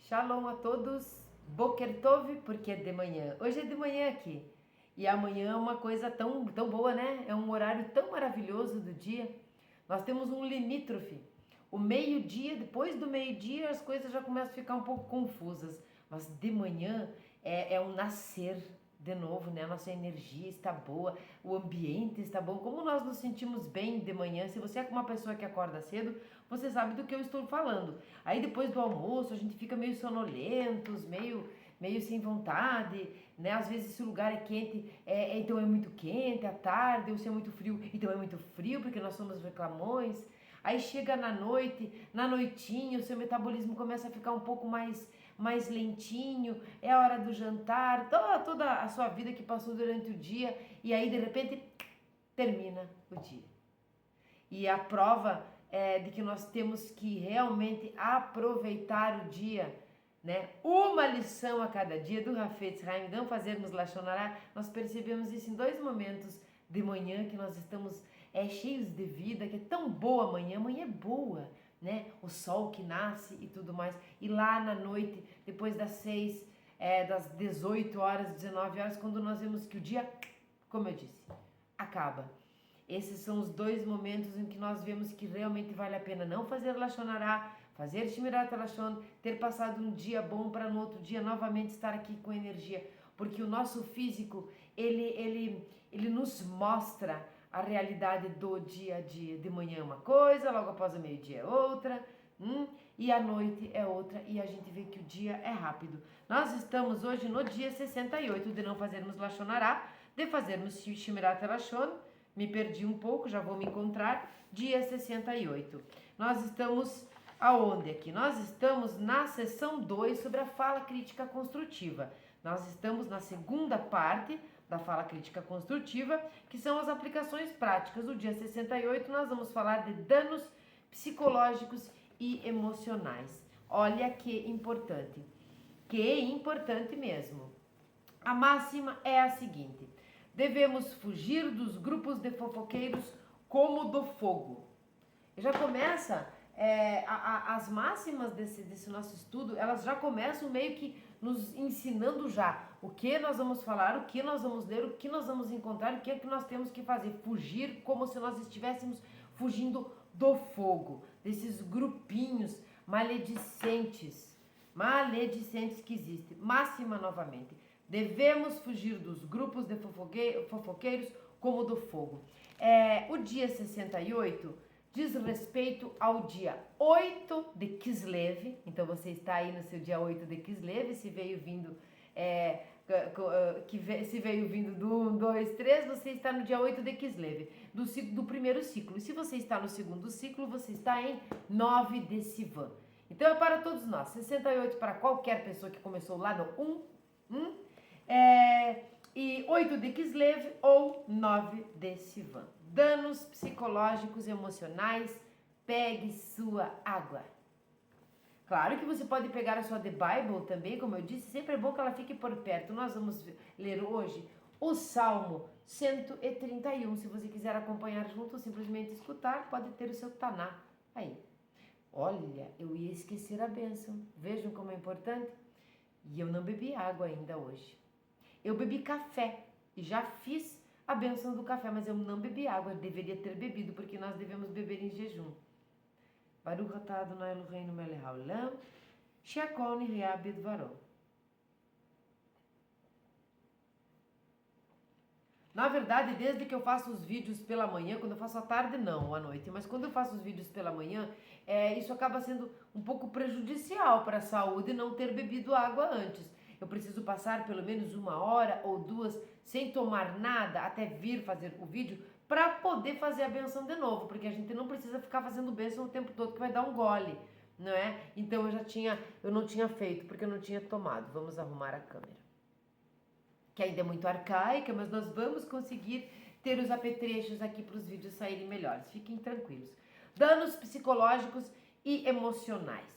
Shalom a todos, Boker Tov, porque é de manhã. Hoje é de manhã aqui. E amanhã é uma coisa tão boa, né? É um horário tão maravilhoso do dia. Nós temos um limítrofe. O meio-dia, depois do meio-dia, as coisas já começam a ficar um pouco confusas. Mas de manhã é um nascer de novo, né? A nossa energia está boa, o ambiente está bom. Como nós nos sentimos bem de manhã? Se você é uma pessoa que acorda cedo, você sabe do que eu estou falando. Aí depois do almoço a gente fica meio sonolentos, meio sem vontade, né? Às vezes se o lugar é quente, então é muito quente à tarde, ou se é muito frio, então é muito frio, porque nós somos reclamões. Aí chega na noite, na noitinha, o seu metabolismo começa a ficar um pouco mais lentinho, é a hora do jantar, toda a sua vida que passou durante o dia, e aí de repente termina o dia. E a prova de que nós temos que realmente aproveitar o dia, né? Uma lição a cada dia do Hafetz Haim, não fazermos Lashon Hara. Nós percebemos isso em dois momentos de manhã que nós estamos cheios de vida, que é tão boa amanhã é boa, né? O sol que nasce e tudo mais. E lá na noite, depois das 6, das 18 horas, 19 horas, quando nós vemos que o dia, como eu disse, acaba. Esses são os dois momentos em que nós vemos que realmente vale a pena não fazer Lashon Hara, fazer Shmirat Lashon, ter passado um dia bom para no outro dia novamente estar aqui com energia, porque o nosso físico, ele nos mostra a realidade do dia a dia. De manhã é uma coisa, logo após o meio-dia é outra, e à noite é outra, e a gente vê que o dia é rápido. Nós estamos hoje no dia 68 de não fazermos Lashon Hara, de fazermos Shmirat Lashon. Me perdi um pouco, já vou me encontrar. Dia 68. Nós estamos aonde aqui? Nós estamos na seção 2 sobre a fala crítica construtiva. Nós estamos na segunda parte da fala crítica construtiva, que são as aplicações práticas. O dia 68 nós vamos falar de danos psicológicos e emocionais. Olha que importante mesmo. A máxima é a seguinte: devemos fugir dos grupos de fofoqueiros como do fogo. Já começa, as máximas desse nosso estudo, elas já começam meio que nos ensinando já o que nós vamos falar, o que nós vamos ler, o que nós vamos encontrar, o que é que nós temos que fazer. Fugir como se nós estivéssemos fugindo do fogo, desses grupinhos maledicentes que existem. Máxima novamente. Devemos fugir dos grupos de fofoqueiros como do fogo. O dia 68 diz respeito ao dia 8 de Kislev. Então você está aí no seu dia 8 de Kislev. Se veio vindo se veio vindo do 1, 2, 3, você está no dia 8 de Kislev, do primeiro ciclo. E se você está no segundo ciclo, você está em 9 de Sivan. Então é para todos nós. 68 para qualquer pessoa que começou lá no 1. E 8 de Kislev ou 9 de Sivan. Danos psicológicos e emocionais, pegue sua água. Claro que você pode pegar a sua The Bible também, como eu disse, sempre é bom que ela fique por perto. Nós vamos ler hoje o Salmo 131. Se você quiser acompanhar junto ou simplesmente escutar, pode ter o seu Taná aí. Olha, eu ia esquecer a bênção. Vejam como é importante. E eu não bebi água ainda hoje. Eu bebi café e já fiz a bênção do café, mas eu não bebi água. Eu deveria ter bebido, porque nós devemos beber em jejum. Baruch atah Adonai Eloheinu melech haolam, she'akol nihya bidvaro. Na verdade, desde que eu faço os vídeos pela manhã, quando eu faço à tarde não, à noite, mas quando eu faço os vídeos pela manhã, isso acaba sendo um pouco prejudicial para a saúde não ter bebido água antes. Eu preciso passar pelo menos 1 hora ou 2 sem tomar nada até vir fazer o vídeo para poder fazer a benção de novo, porque a gente não precisa ficar fazendo benção o tempo todo que vai dar um gole, não é? Então eu não tinha feito porque eu não tinha tomado. Vamos arrumar a câmera, que ainda é muito arcaica, mas nós vamos conseguir ter os apetrechos aqui para os vídeos saírem melhores. Fiquem tranquilos. Danos psicológicos e emocionais.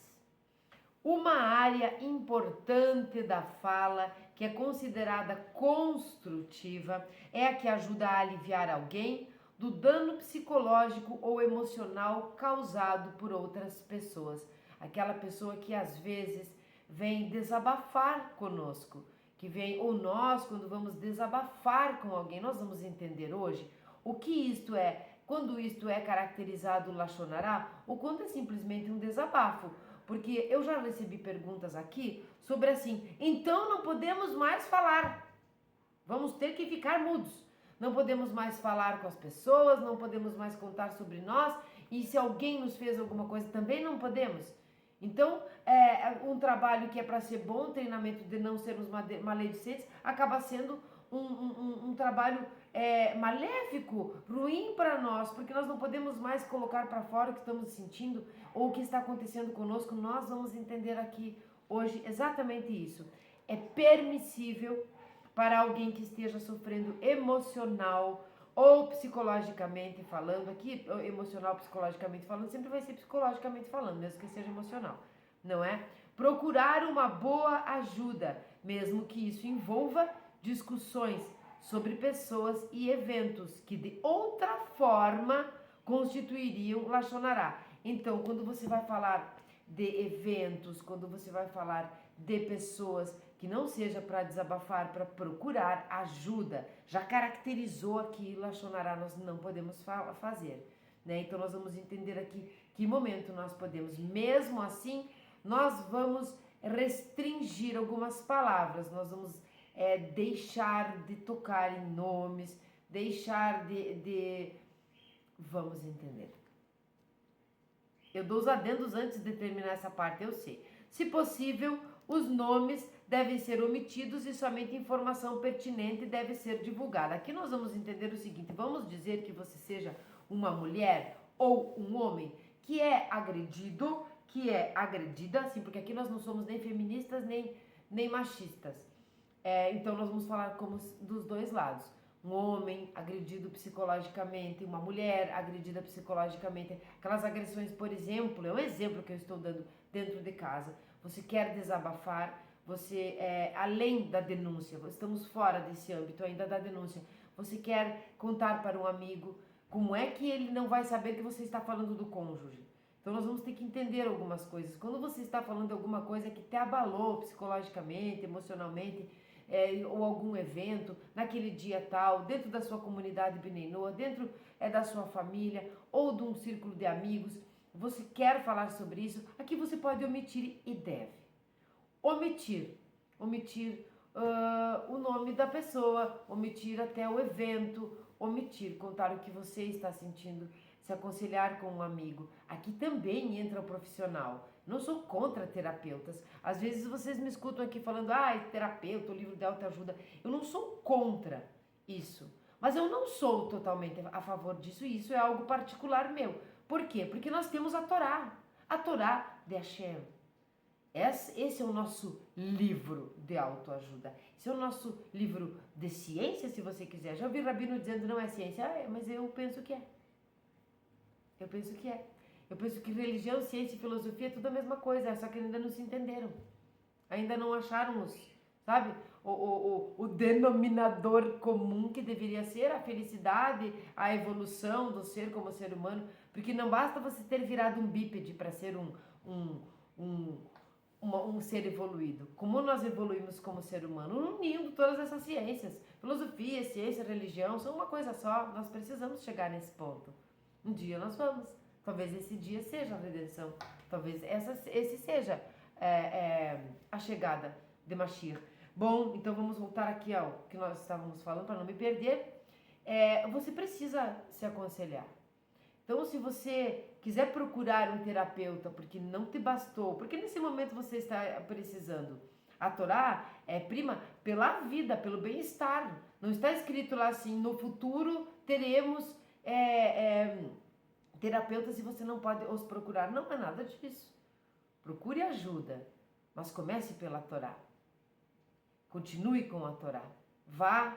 Uma área importante da fala, que é considerada construtiva, é a que ajuda a aliviar alguém do dano psicológico ou emocional causado por outras pessoas. Aquela pessoa que às vezes vem desabafar conosco, que vem, ou nós, quando vamos desabafar com alguém, nós vamos entender hoje o que isto é, quando isto é caracterizado lachonará, ou quando é simplesmente um desabafo. Porque eu já recebi perguntas aqui sobre assim, então não podemos mais falar, vamos ter que ficar mudos. Não podemos mais falar com as pessoas, não podemos mais contar sobre nós, e se alguém nos fez alguma coisa também não podemos. Então, um trabalho que é para ser bom, treinamento de não sermos maledicentes, acaba sendo um trabalho maléfico, ruim para nós, porque nós não podemos mais colocar para fora o que estamos sentindo ou o que está acontecendo conosco. Nós vamos entender aqui hoje exatamente isso. É permissível para alguém que esteja sofrendo emocional ou psicologicamente falando, aqui emocional, psicologicamente falando, sempre vai ser psicologicamente falando, mesmo que seja emocional, não é? Procurar uma boa ajuda, mesmo que isso envolva discussões sobre pessoas e eventos que de outra forma constituiriam lachonará. Então, quando você vai falar de eventos, quando você vai falar de pessoas, que não seja para desabafar, para procurar ajuda, já caracterizou aqui lachonará, nós não podemos fazer, né? Então nós vamos entender aqui que momento nós podemos, mesmo assim, nós vamos restringir algumas palavras, nós vamos deixar de tocar em nomes, deixar vamos entender. Eu dou os adendos antes de terminar essa parte, eu sei. Se possível, os nomes devem ser omitidos e somente informação pertinente deve ser divulgada. Aqui nós vamos entender o seguinte, vamos dizer que você seja uma mulher ou um homem que é agredido, que é agredida, assim, porque aqui nós não somos nem feministas nem machistas. Então nós vamos falar como dos dois lados. Um homem agredido psicologicamente, uma mulher agredida psicologicamente. Aquelas agressões, por exemplo, é um exemplo que eu estou dando dentro de casa. Você quer desabafar, você, além da denúncia, estamos fora desse âmbito ainda da denúncia, você quer contar para um amigo, como é que ele não vai saber que você está falando do cônjuge? Então nós vamos ter que entender algumas coisas. Quando você está falando de alguma coisa que te abalou psicologicamente, emocionalmente, ou algum evento, naquele dia tal, dentro da sua comunidade Benenoa, dentro da sua família, ou de um círculo de amigos, você quer falar sobre isso, aqui você pode omitir e deve. Omitir o nome da pessoa, omitir até o evento, omitir, contar o que você está sentindo, se aconselhar com um amigo. Aqui também entra o profissional. Não sou contra terapeutas. Às vezes vocês me escutam aqui falando, terapeuta, o livro de autoajuda. Eu não sou contra isso. Mas eu não sou totalmente a favor disso e isso é algo particular meu. Por quê? Porque nós temos a Torá de Hashem. Esse é o nosso livro de autoajuda. Esse é o nosso livro de ciência, se você quiser. Já ouvi Rabino dizendo não é ciência. Mas eu penso que é. Eu penso que é. Eu penso que religião, ciência e filosofia é tudo a mesma coisa, só que ainda não se entenderam. Ainda não acharam sabe? O denominador comum que deveria ser a felicidade, a evolução do ser como ser humano. Porque não basta você ter virado um bípede para ser um ser evoluído. Como nós evoluímos como ser humano? Unindo todas essas ciências. Filosofia, ciência, religião, são uma coisa só. Nós precisamos chegar nesse ponto. Um dia nós vamos. Talvez esse dia seja a redenção. Talvez esse seja a chegada de Mashiach. Bom, então vamos voltar aqui ao que nós estávamos falando para não me perder. Você precisa se aconselhar. Então, se você quiser procurar um terapeuta porque não te bastou, porque nesse momento você está precisando, a Torá é prima pela vida, pelo bem-estar. Não está escrito lá assim, no futuro teremos terapeutas e você não pode os procurar. Não é nada disso. Procure ajuda, mas comece pela Torá. Continue com a Torá. Vá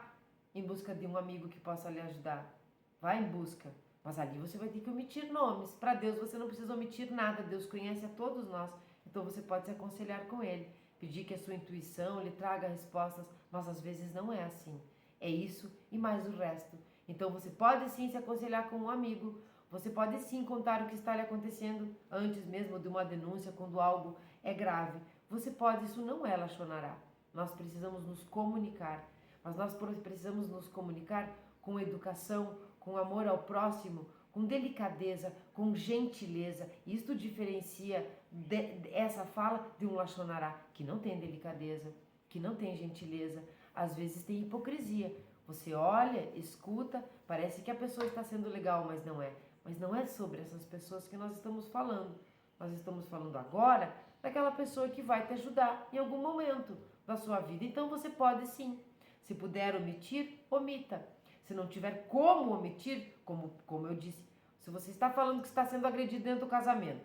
em busca de um amigo que possa lhe ajudar. Vá em busca. Mas ali você vai ter que omitir nomes. Para Deus você não precisa omitir nada. Deus conhece a todos nós. Então você pode se aconselhar com Ele. Pedir que a sua intuição lhe traga respostas. Mas às vezes não é assim. É isso e mais o resto. Então você pode sim se aconselhar com um amigo. Você pode sim contar o que está lhe acontecendo antes mesmo de uma denúncia, quando algo é grave. você pode, isso não é Lachonará. Nós precisamos nos comunicar, mas nós precisamos nos comunicar com educação, com amor ao próximo, com delicadeza, com gentileza. Isto diferencia essa fala de um Lachonará que não tem delicadeza, que não tem gentileza, às vezes tem hipocrisia. Você olha, escuta, parece que a pessoa está sendo legal, mas não é. Mas não é sobre essas pessoas que nós estamos falando. Nós estamos falando agora daquela pessoa que vai te ajudar em algum momento da sua vida. Então você pode sim. Se puder omitir, omita. Se não tiver como omitir, como eu disse, se você está falando que está sendo agredido dentro do casamento,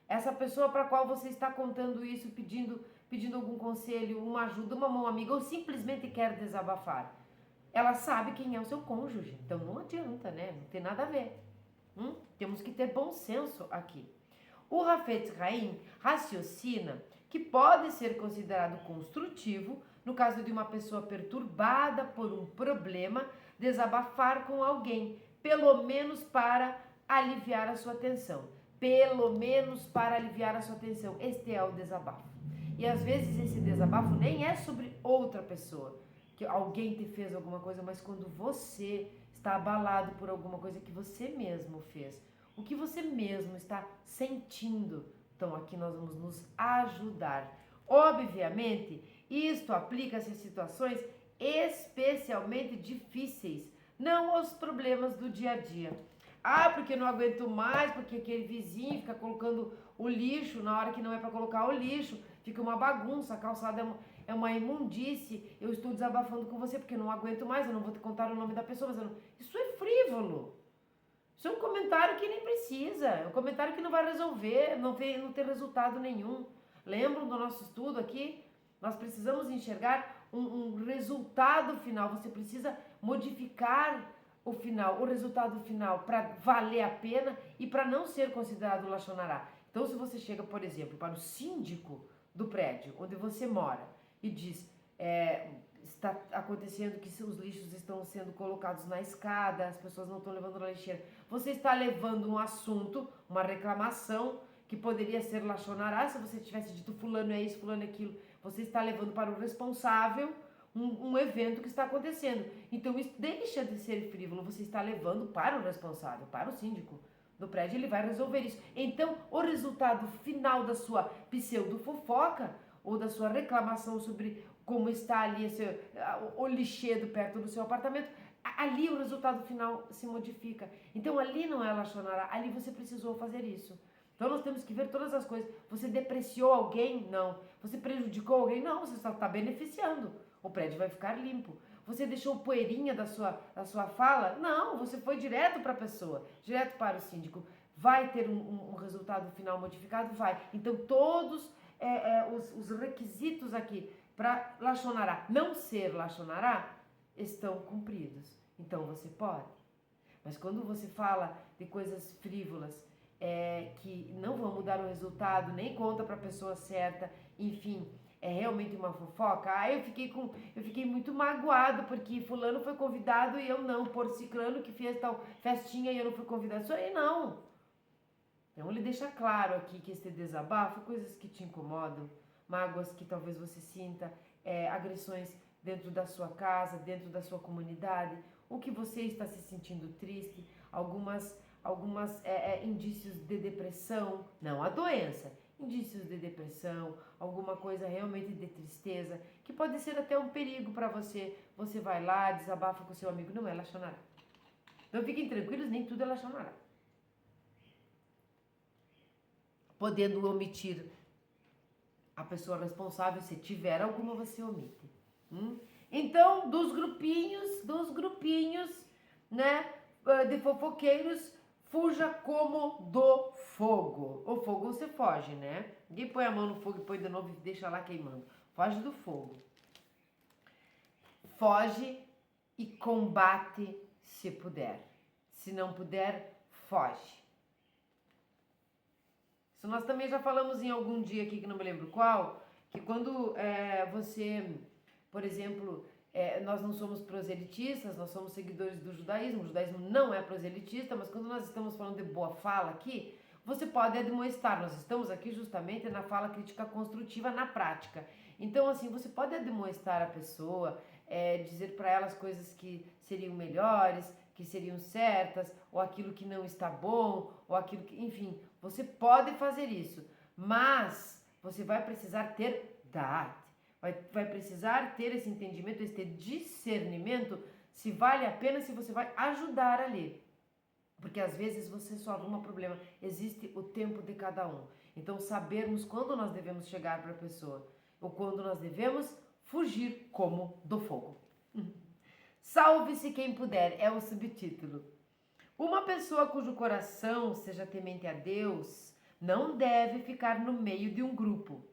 essa pessoa para a qual você está contando isso, pedindo algum conselho, uma ajuda, uma mão amiga, ou simplesmente quer desabafar, ela sabe quem é o seu cônjuge. Então não adianta, né? Não tem nada a ver. Temos que ter bom senso aqui. O Hafetz Haim raciocina que pode ser considerado construtivo, no caso de uma pessoa perturbada por um problema, desabafar com alguém, pelo menos para aliviar a sua tensão. Pelo menos para aliviar a sua tensão. Este é o desabafo. E às vezes esse desabafo nem é sobre outra pessoa, que alguém te fez alguma coisa, mas quando você está abalado por alguma coisa que você mesmo fez, o que você mesmo está sentindo. Então aqui nós vamos nos ajudar. Obviamente, isto aplica-se a situações especialmente difíceis, não aos problemas do dia a dia. Ah, porque não aguento mais, porque aquele vizinho fica colocando o lixo na hora que não é para colocar o lixo, fica uma bagunça, a calçada é uma imundície, eu estou desabafando com você porque não aguento mais, eu não vou te contar o nome da pessoa, mas isso é frívolo. Isso é um comentário que nem precisa, é um comentário que não vai resolver, não tem resultado nenhum. Lembram do nosso estudo aqui? Nós precisamos enxergar um resultado final, você precisa modificar o final, o resultado final para valer a pena e para não ser considerado Lachonará. Então se você chega, por exemplo, para o síndico do prédio onde você mora e diz, está acontecendo que os lixos estão sendo colocados na escada, as pessoas não estão levando na lixeira. Você está levando um assunto, uma reclamação, que poderia ser Lachonará, se você tivesse dito fulano é isso, fulano é aquilo. Você está levando para o responsável um evento que está acontecendo. Então isso deixa de ser frívolo, você está levando para o responsável, para o síndico do prédio, ele vai resolver isso. Então o resultado final da sua pseudo-fofoca ou da sua reclamação sobre como está ali o lixedo perto do seu apartamento, ali o resultado final se modifica. Então ali não é Lachonará, ali você precisou fazer isso. Então nós temos que ver todas as coisas. Você depreciou alguém? Não. Você prejudicou alguém? Não, você só está beneficiando. O prédio vai ficar limpo. Você deixou poeirinha da sua fala? Não, você foi direto para a pessoa, direto para o síndico. Vai ter um resultado final modificado? Vai. Então todos os requisitos aqui para Lachonará não ser Lachonará estão cumpridos. Então você pode. Mas quando você fala de coisas frívolas, que não vão mudar o resultado, nem conta para a pessoa certa, enfim, é realmente uma fofoca. Eu fiquei muito magoado porque fulano foi convidado e eu não, por ciclano que fez tal festinha e eu não fui convidado. Isso aí não. Então ele deixa claro aqui que este desabafo, coisas que te incomodam, mágoas que talvez você sinta, agressões dentro da sua casa, dentro da sua comunidade, o que você está se sentindo triste, algumas indícios de depressão, não a doença, indícios de depressão, alguma coisa realmente de tristeza, que pode ser até um perigo para você. Você vai lá, desabafa com seu amigo, não é Lachonará. Então fiquem tranquilos, nem tudo é Lachonará. Podendo omitir a pessoa responsável, se tiver alguma, você omite. Então, dos grupinhos, né, de fofoqueiros, fuja como do fogo. O fogo você foge, né? Ninguém põe a mão no fogo e põe de novo e deixa lá queimando. Foge do fogo. Foge e combate se puder. Se não puder, foge. Isso nós também já falamos em algum dia aqui, que não me lembro qual, que quando você, por exemplo, nós não somos proselitistas, nós somos seguidores do judaísmo. O judaísmo não é proselitista, mas quando nós estamos falando de boa fala aqui, você pode admoestar. Nós estamos aqui justamente na fala crítica construtiva na prática. Então, assim, você pode admoestar a pessoa, dizer para ela as coisas que seriam melhores, que seriam certas, ou aquilo que não está bom, ou aquilo que... Enfim, você pode fazer isso, mas você vai precisar ter dade, vai precisar ter esse entendimento, esse discernimento, se vale a pena, se você vai ajudar ali. Porque às vezes você só arruma problema. Existe o tempo de cada um. Então sabermos quando nós devemos chegar para a pessoa ou quando nós devemos fugir como do fogo. Salve-se quem puder, é o subtítulo. Uma pessoa cujo coração seja temente a Deus não deve ficar no meio de um grupo,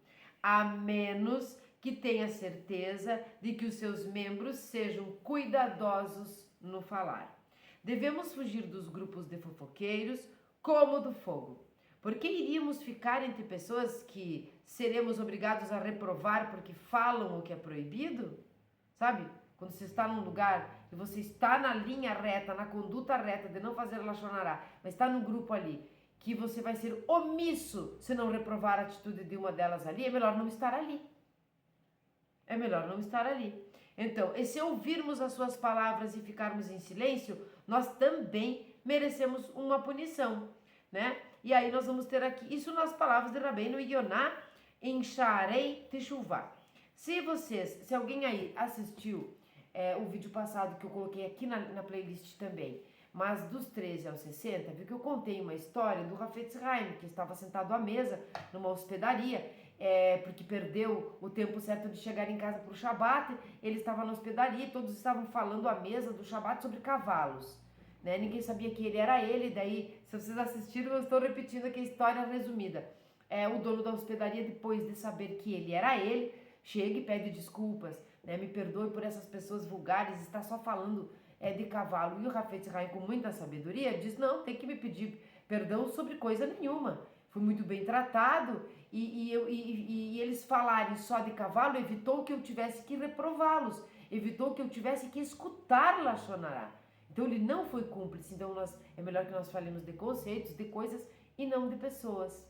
a menos que tenha certeza de que os seus membros sejam cuidadosos no falar. Devemos fugir dos grupos de fofoqueiros como do fogo. Porque iríamos ficar entre pessoas que seremos obrigados a reprovar porque falam o que é proibido? Sabe? Quando você está num lugar e você está na linha reta, na conduta reta de não fazer lachonará, mas está num grupo ali que você vai ser omisso se não reprovar a atitude de uma delas ali, é melhor não estar ali. É melhor não estar ali. Então, e se ouvirmos as suas palavras e ficarmos em silêncio, nós também merecemos uma punição, né? E aí nós vamos ter aqui, isso nas palavras de Rabbeinu Yonah em Sha'arei Teshuvah. Se alguém aí assistiu o vídeo passado que eu coloquei aqui na playlist também, mas dos 13 aos 60, viu que eu contei uma história do Hafetz Haim, que estava sentado à mesa numa hospedaria, porque perdeu o tempo certo de chegar em casa para o Shabat, ele estava na hospedaria e todos estavam falando à mesa do Shabat sobre cavalos. Né? Ninguém sabia que ele era ele, daí, se vocês assistiram, eu estou repetindo aqui a história resumida. O dono da hospedaria, depois de saber que ele era ele, chega e pede desculpas, né? Me perdoe por essas pessoas vulgares, está só falando de cavalo. E o Hafetz Haim, com muita sabedoria, diz, não, tem que me pedir perdão sobre coisa nenhuma. Fui muito bem tratado e eles falarem só de cavalo evitou que eu tivesse que reprová-los, evitou que eu tivesse que escutar lachonará. Então ele não foi cúmplice, então é melhor que nós falemos de conceitos, de coisas e não de pessoas.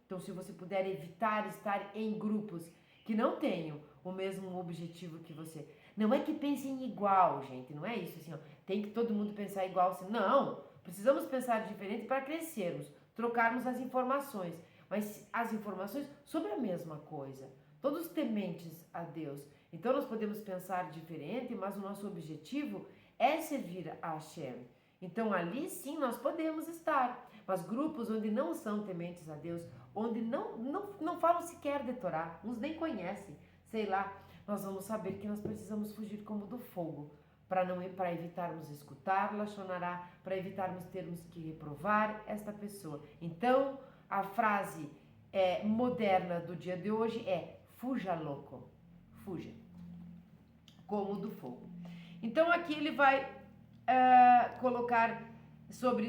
Então se você puder evitar estar em grupos que não tenham o mesmo objetivo que você. Não é que pensem igual, gente, não é isso assim, ó, tem que todo mundo pensar igual, assim, não, precisamos pensar diferente para crescermos, trocarmos as informações, mas as informações sobre a mesma coisa, todos tementes a Deus. Então nós podemos pensar diferente, mas o nosso objetivo é servir a Hashem. Então ali sim nós podemos estar, mas grupos onde não são tementes a Deus, onde não falam sequer de Torá, uns nem conhecem, sei lá, nós vamos saber que nós precisamos fugir como do fogo, para evitarmos escutar lachonará, para evitarmos termos que reprovar esta pessoa. Então, a frase moderna do dia de hoje é fuja louco, fuja, como do fogo. Então aqui ele vai colocar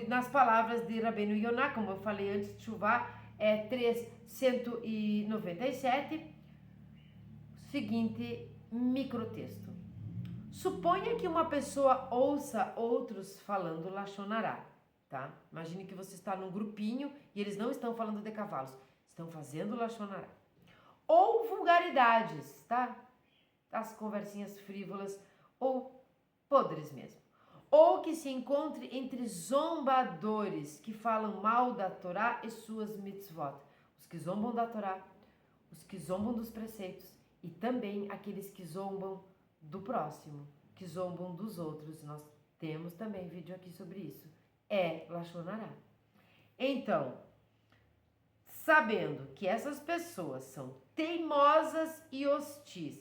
nas palavras de Rabbeinu Yonah, como eu falei antes, Teshuvah 3:197, seguinte microtexto. Suponha que uma pessoa ouça outros falando lachonará, tá? Imagine que você está num grupinho e eles não estão falando de cavalos, estão fazendo lachonará. Ou vulgaridades, tá? As conversinhas frívolas ou podres mesmo. Ou que se encontre entre zombadores que falam mal da Torá e suas mitzvot. Os que zombam da Torá, os que zombam dos preceitos e também aqueles que zombam do próximo, que zombam dos outros. Nós temos também vídeo aqui sobre isso. Lachonará. Então, sabendo que essas pessoas são teimosas e hostis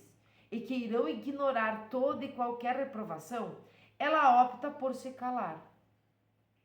e que irão ignorar toda e qualquer reprovação, ela opta por se calar,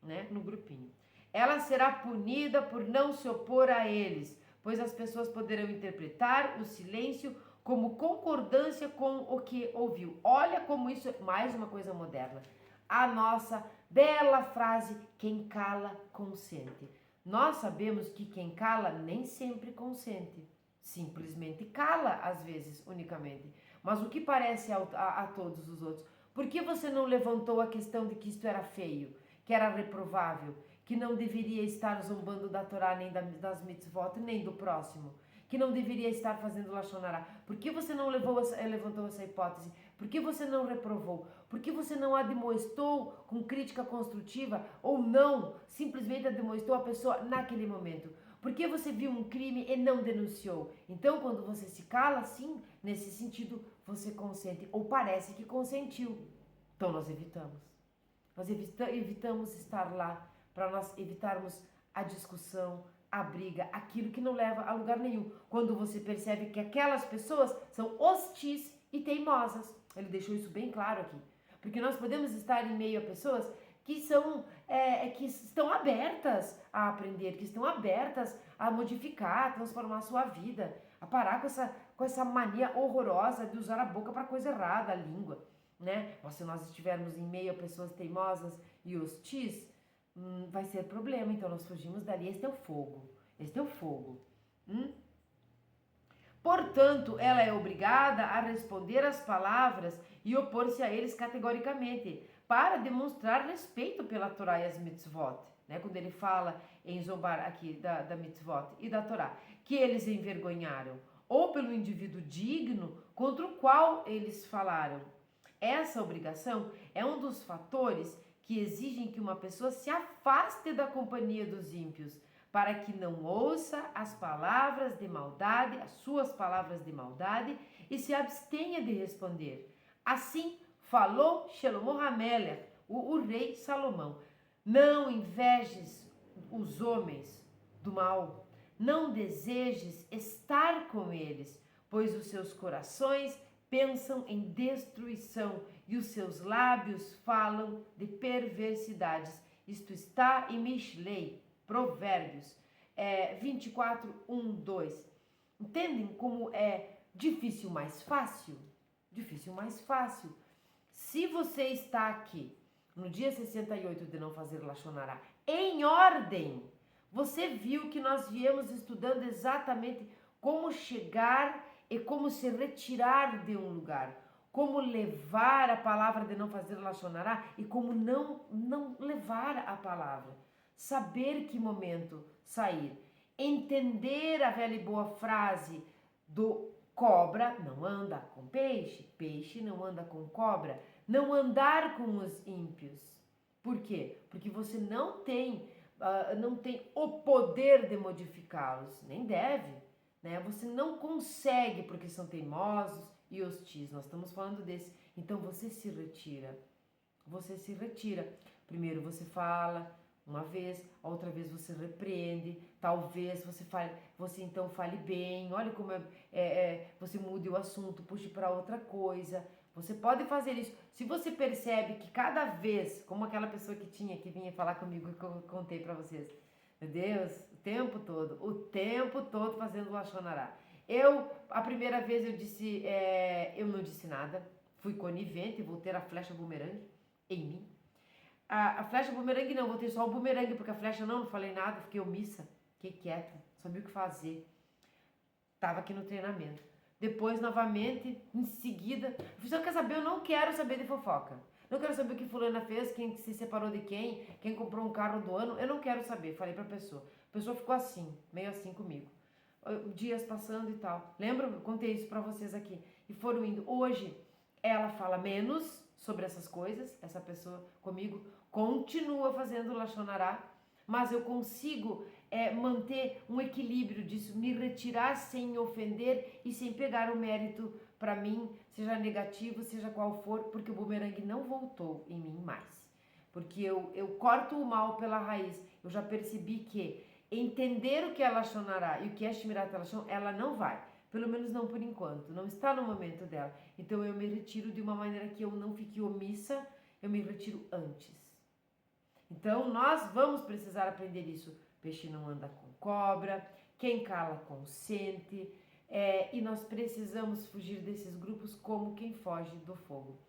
né, no grupinho. Ela será punida por não se opor a eles, pois as pessoas poderão interpretar o silêncio como concordância com o que ouviu. Olha como isso é mais uma coisa moderna. A nossa bela frase, quem cala, consente. Nós sabemos que quem cala nem sempre consente. Simplesmente cala, às vezes, unicamente. Mas o que parece a todos os outros? Por que você não levantou a questão de que isto era feio, que era reprovável, que não deveria estar zombando da Torá, nem das mitzvot, nem do próximo, que não deveria estar fazendo Lashon Hará? Por que você não levantou essa hipótese? Por que você não reprovou? Por que você não admoestou com crítica construtiva ou não simplesmente admoestou a pessoa naquele momento? Por que você viu um crime e não denunciou? Então, quando você se cala, sim, nesse sentido, você consente, ou parece que consentiu. Então, nós evitamos. Nós evitamos estar lá para nós evitarmos a discussão, a briga, aquilo que não leva a lugar nenhum. Quando você percebe que aquelas pessoas são hostis e teimosas. Ele deixou isso bem claro aqui. Porque nós podemos estar em meio a pessoas que que estão abertas a aprender, que estão abertas a modificar, a transformar a sua vida, a parar com essa mania horrorosa de usar a boca para coisa errada, a língua, né? Mas se nós estivermos em meio a pessoas teimosas e hostis, vai ser problema, então nós fugimos dali. Este é o fogo, este é o fogo. Portanto, ela é obrigada a responder às palavras e opor-se a eles categoricamente, para demonstrar respeito pela Torá e as mitzvot, né? Quando ele fala em zombar aqui da mitzvot e da Torá, que eles envergonharam, ou pelo indivíduo digno contra o qual eles falaram. Essa obrigação é um dos fatores que exigem que uma pessoa se afaste da companhia dos ímpios, para que não ouça as palavras de maldade, as suas palavras de maldade, e se abstenha de responder. Assim falou Shelomo HaMelech, o rei Salomão: não invejes os homens do mal, não desejes estar com eles, pois os seus corações pensam em destruição e os seus lábios falam de perversidades. Isto está em Mishlei, Provérbios 24, 1, 2. Entendem como é difícil mais fácil? Difícil mais fácil. Se você está aqui no dia 68 de não fazer Lashon Hará em ordem, você viu que nós viemos estudando exatamente como chegar e como se retirar de um lugar, como levar a palavra de não fazer Lashon Hará e como não levar a palavra, saber que momento sair, entender a velha e boa frase do cobra não anda com peixe, peixe não anda com cobra, não andar com os ímpios. Por quê? Porque você não tem o poder de modificá-los, nem deve, né? Você não consegue porque são teimosos e hostis. Nós estamos falando desse. Então você se retira. Você se retira. Primeiro você fala uma vez, a outra vez você repreende, talvez você então fale bem, olha como você mude o assunto, puxe para outra coisa. Você pode fazer isso. Se você percebe que cada vez, como aquela pessoa que vinha falar comigo, que eu contei para vocês, meu Deus, o tempo todo fazendo Lashon Hará. A primeira vez eu disse, eu não disse nada, fui conivente, vou ter a flecha bumerangue em mim. A flecha bumerangue não, vou ter só o bumerangue, porque a flecha não falei nada, fiquei omissa, fiquei quieta, não sabia o que fazer. Tava aqui no treinamento. Depois, novamente, em seguida, você quer saber? Eu não quero saber de fofoca. Não quero saber o que fulana fez, quem se separou de quem comprou um carro do ano, eu não quero saber, falei pra pessoa. A pessoa ficou assim, meio assim comigo. Dias passando e tal. Lembra? Eu contei isso pra vocês aqui. E foram indo. Hoje, ela fala menos sobre essas coisas, essa pessoa comigo continua fazendo Lashon Hará, mas eu consigo manter um equilíbrio disso, me retirar sem ofender e sem pegar o mérito para mim, seja negativo, seja qual for, porque o bumerangue não voltou em mim mais. Porque eu corto o mal pela raiz. Eu já percebi que entender o que é Lashon Hará e o que é Shmirat HaLashon, ela não vai. Pelo menos não por enquanto, não está no momento dela. Então eu me retiro de uma maneira que eu não fique omissa, eu me retiro antes. Então nós vamos precisar aprender isso. Peixe não anda com cobra, quem cala consente, e nós precisamos fugir desses grupos como quem foge do fogo.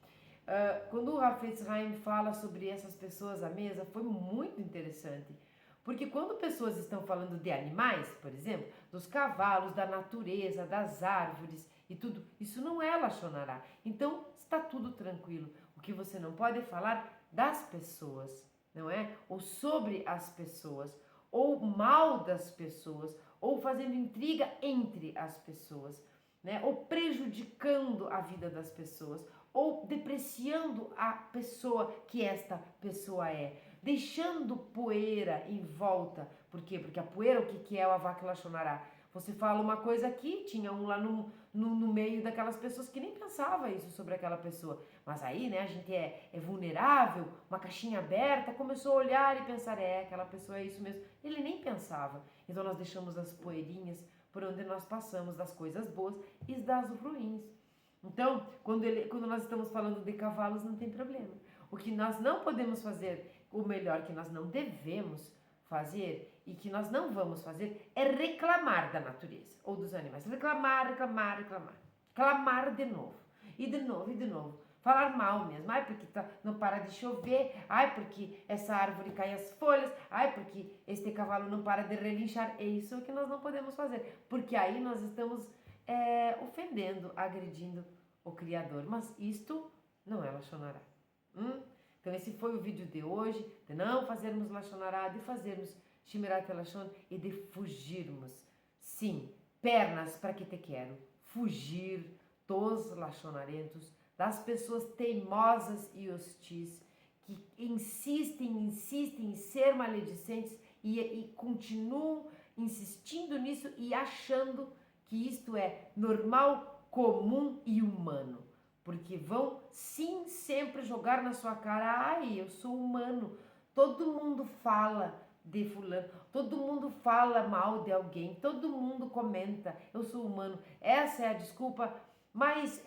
Quando o Hafetz Haim fala sobre essas pessoas à mesa, foi muito interessante. Porque quando pessoas estão falando de animais, por exemplo, dos cavalos, da natureza, das árvores e tudo, isso não é Lashon Hará. Então está tudo tranquilo. O que você não pode é falar das pessoas, não é? Ou sobre as pessoas, ou mal das pessoas, ou fazendo intriga entre as pessoas, né? Ou prejudicando a vida das pessoas, ou depreciando a pessoa que esta pessoa é, deixando poeira em volta. Por quê? Porque a poeira, o que é o Avak Lashonará? Você fala uma coisa aqui, tinha um lá no meio daquelas pessoas que nem pensava isso sobre aquela pessoa. Mas aí, né, a gente é vulnerável, uma caixinha aberta, começou a olhar e pensar, aquela pessoa é isso mesmo. Ele nem pensava. Então nós deixamos as poeirinhas por onde nós passamos, das coisas boas e das ruins. Então, quando nós estamos falando de cavalos, não tem problema. O que nós não podemos fazer, o melhor que nós não devemos fazer e que nós não vamos fazer é reclamar da natureza ou dos animais. Reclamar, reclamar, reclamar. Clamar de novo. E de novo, e de novo. Falar mal mesmo. Ai, porque não para de chover. Ai, porque essa árvore cai as folhas. Ai, porque este cavalo não para de relinchar. É isso que nós não podemos fazer. Porque aí nós estamos ofendendo, agredindo o Criador. Mas isto não é Lashonará. Então esse foi o vídeo de hoje, de não fazermos Lashonará, de fazermos Shmirat Lashon e de fugirmos. Sim, pernas para que te quero. Fugir dos lachonarentos, das pessoas teimosas e hostis, que insistem em ser maledicentes e continuam insistindo nisso e achando que isto é normal, comum e humano. Porque vão sim sempre jogar na sua cara, ai, eu sou humano. Todo mundo fala de fulano, todo mundo fala mal de alguém, todo mundo comenta, eu sou humano. Essa é a desculpa mais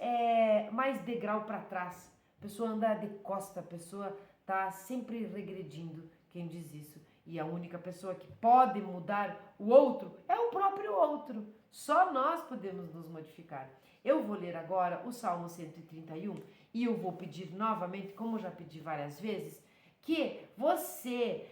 degrau para trás. A pessoa anda de costa, a pessoa tá sempre regredindo, quem diz isso. E a única pessoa que pode mudar o outro é o próprio outro. Só nós podemos nos modificar. Eu vou ler agora o Salmo 131 e eu vou pedir novamente, como já pedi várias vezes, que você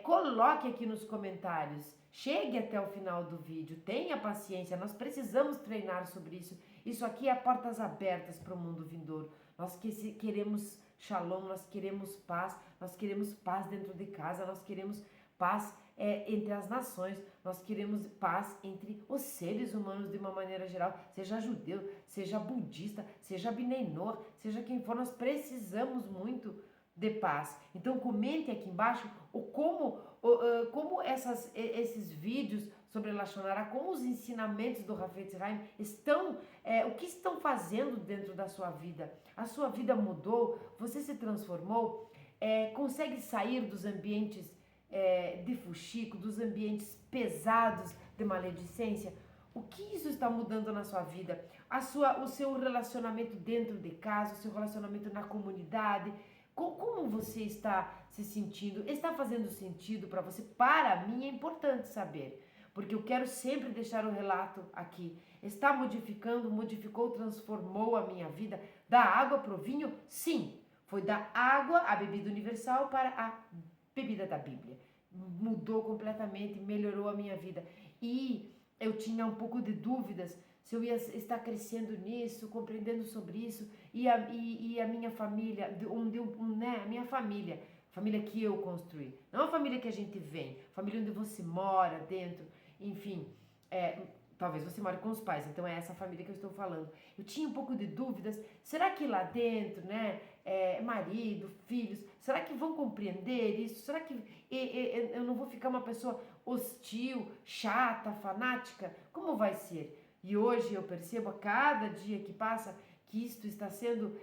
coloque aqui nos comentários, chegue até o final do vídeo, tenha paciência, nós precisamos treinar sobre isso. Isso aqui é portas abertas para o mundo vindouro. Nós queremos shalom, nós queremos paz dentro de casa, nós queremos paz entre as nações, nós queremos paz entre os seres humanos de uma maneira geral, seja judeu, seja budista, seja Bineinor, seja quem for, nós precisamos muito de paz. Então comente aqui embaixo como esses vídeos sobre Lashonará, como os ensinamentos do Hafetz Haim estão, o que estão fazendo dentro da sua vida. A sua vida mudou, você se transformou, consegue sair dos ambientes de fuxico, dos ambientes pesados de maledicência. O que isso está mudando na sua vida? O seu relacionamento dentro de casa, o seu relacionamento na comunidade. Como você está se sentindo? Está fazendo sentido para você? Para mim é importante saber, porque eu quero sempre deixar o relato aqui. Está modificando, modificou, transformou a minha vida da água para o vinho? Sim, foi da água, a bebida universal, para a bebida da Bíblia. Mudou completamente, melhorou a minha vida. E eu tinha um pouco de dúvidas se eu ia estar crescendo nisso, compreendendo sobre isso, e a minha família, a minha família que eu construí, não a família que a gente vem, família onde você mora dentro, enfim, talvez você more com os pais, então é essa família que eu estou falando. Eu tinha um pouco de dúvidas, será que lá dentro, né, marido, filhos, será que vão compreender isso? Será que eu não vou ficar uma pessoa hostil, chata, fanática? Como vai ser? E hoje eu percebo a cada dia que passa que isto está sendo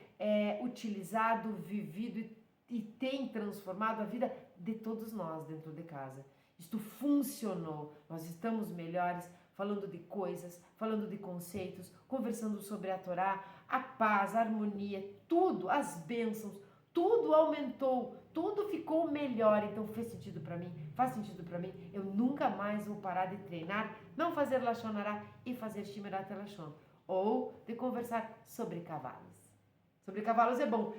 utilizado, vivido e tem transformado a vida de todos nós dentro de casa. Isto funcionou, nós estamos melhores, falando de coisas, falando de conceitos, conversando sobre a Torá, a paz, a harmonia, tudo, as bênçãos, tudo aumentou, tudo ficou melhor. Então fez sentido para mim, faz sentido para mim. Eu nunca mais vou parar de treinar, não fazer Lashonará e fazer Shmirat Lashon, ou de conversar sobre cavalos. Sobre cavalos é bom.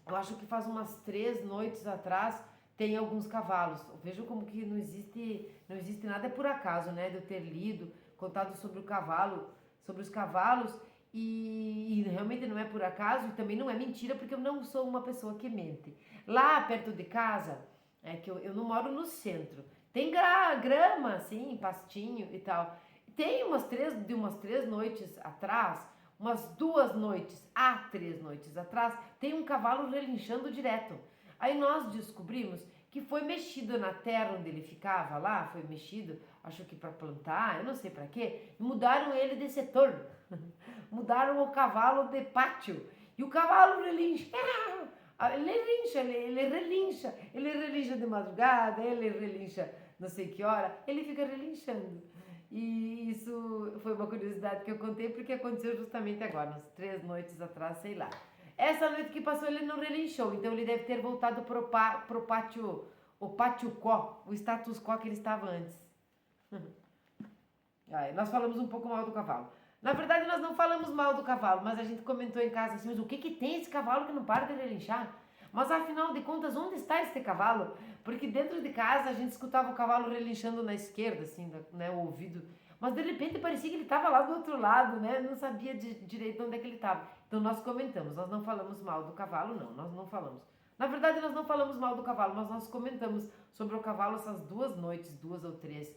Eu acho que faz umas 3 noites atrás tem alguns cavalos. Eu vejo como que não existe nada por acaso, né? De eu ter lido, contado sobre o cavalo, sobre os cavalos e realmente não é por acaso e também não é mentira porque eu não sou uma pessoa que mente. Lá perto de casa, é que eu não moro no centro, tem grama, assim, pastinho e tal. Tem de umas 3 noites atrás, umas 2 noites, 3 noites atrás, tem um cavalo relinchando direto. Aí nós descobrimos que foi mexido na terra onde ele ficava lá, foi mexido, acho que para plantar, eu não sei para quê, e mudaram ele de setor. Mudaram o cavalo de pátio. E o cavalo relincha. Ele relincha de madrugada, ele relincha não sei que hora, ele fica relinchando. E isso foi uma curiosidade que eu contei porque aconteceu justamente agora, umas 3 noites atrás, sei lá. Essa noite que passou ele não relinchou, então ele deve ter voltado pro pátio, o pátio quo, o status quo que ele estava antes. Aí, nós falamos um pouco mal do cavalo. Na verdade, nós não falamos mal do cavalo, mas a gente comentou em casa assim, mas o que tem esse cavalo que não para de relinchar? Mas afinal de contas, onde está este cavalo? Porque dentro de casa a gente escutava o cavalo relinchando na esquerda, assim, né, o ouvido. Mas de repente parecia que ele estava lá do outro lado, né? Não sabia direito onde é que ele estava. Então nós comentamos, nós não falamos mal do cavalo, não, nós não falamos. Na verdade, nós não falamos mal do cavalo, mas nós comentamos sobre o cavalo essas 2 noites, 2 ou 3.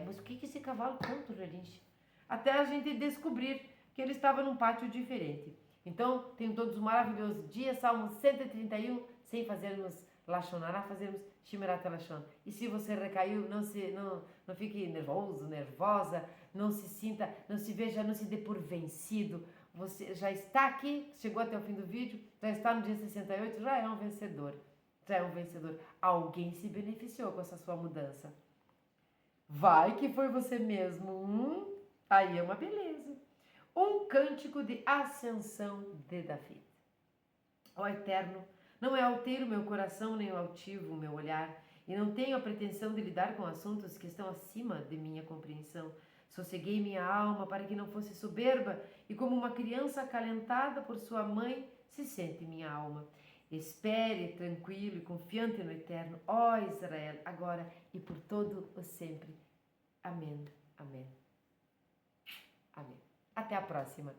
Mas o que esse cavalo tanto relincha? Até a gente descobrir que ele estava num pátio diferente. Então, tenham todos um maravilhoso dia, Salmo 131, sem fazermos Lachonará, fazermos Shimerata Lachon. E se você recaiu, não fique nervoso, nervosa, não se sinta, não se veja, não se dê por vencido. Você já está aqui, chegou até o fim do vídeo, já está no dia 68, já é um vencedor. Já é um vencedor. Alguém se beneficiou com essa sua mudança. Vai que foi você mesmo. Aí é uma beleza. Um cântico de ascensão de Davi. Ó Eterno, não é alteiro meu coração, nem altivo o meu olhar, e não tenho a pretensão de lidar com assuntos que estão acima de minha compreensão. Sosseguei minha alma para que não fosse soberba, e como uma criança acalentada por sua mãe, se sente minha alma. Espere tranquilo e confiante no Eterno, ó Israel, agora e por todo o sempre. Amém. Amém. Amém. Até a próxima.